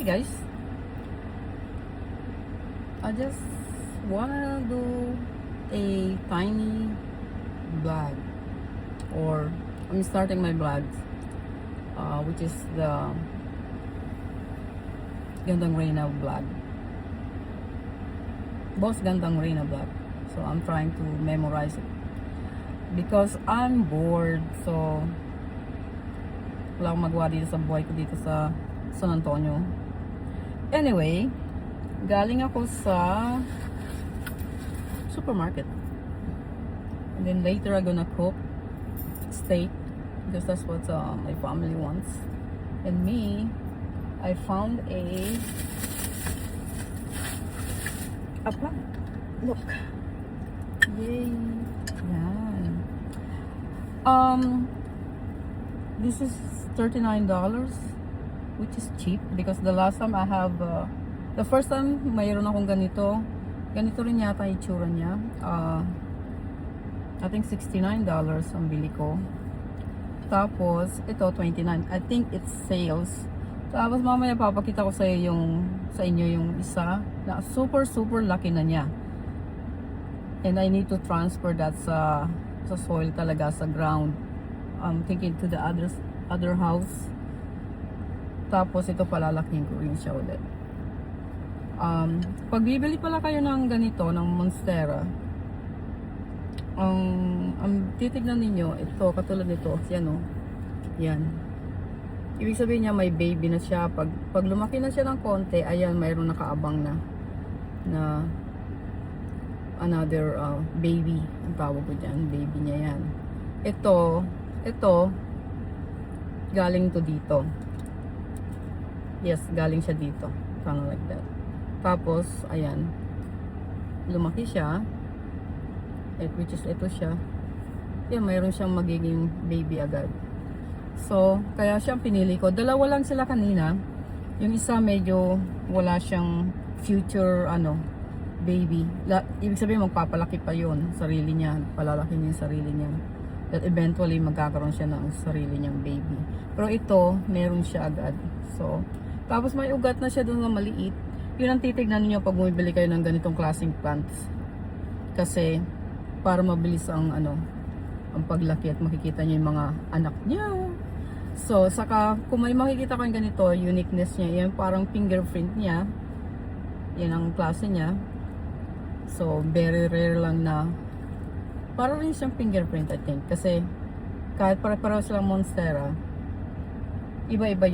Hi guys, I just wanna do a tiny vlog, or I'm starting my vlog, which is the Gandang Reyna vlog. Boss Gandang Reyna vlog. So I'm trying to memorize it because I'm bored. So wala akong magawa dito sa buhay ko dito sa San Antonio. Anyway, galing ako sa supermarket. And then later I'm gonna cook steak because that's what my family wants. And me, I found a plant. Look. Yay. Yan. This is $39, which is cheap because the last time I have the first time mayroon akong ganito rin yata itsura niya. I think $69 ang bili ko. Tapos ito $29. I think it's sales. Tapos mamaya papakita ko sa inyo yung isa na super laki na niya. And I need to transfer that sa soil talaga, sa ground. I'm thinking to the other house. Tapos ito palalaking ko rin siya ulit. Pag bibili pala kayo ng ganito, ng Monstera, ang titignan ninyo, ito katulad nito, yan o. Yan. Ibig sabihin niya may baby na siya. Pag lumaki na siya ng konti, ayan, mayroon nakaabang na another baby. Ang tawag ko dyan, baby niya yan. Ito, galing to dito. Yes, galing siya dito. Kind of like that. Tapos, ayan. Lumaki siya. Which is ito siya. Yan, mayroon siyang magiging baby agad. So, kaya siyang pinili ko. Dalawa lang sila kanina. Yung isa medyo wala siyang future baby. Ibig sabihin magpapalaki pa yun. Sarili niya. Palalaki niya yung sarili niya. That eventually magkakaroon siya ng sarili niyang baby. Pero ito, meron siya agad. So, tapos may ugat na siya doon na maliit. Yun ang titignan niyo pag bumibili kayo ng ganitong klaseng plants. Kasi, para mabilis ang paglaki at makikita niyo yung mga anak niya. So, saka, kung may makikita ko yung ganito, uniqueness niya, yan parang fingerprint niya. Yan ang klase niya. So, very rare lang na para rin siyang fingerprint, I think. Kasi, kahit pare-pareho silang Monstera, iba-iba yung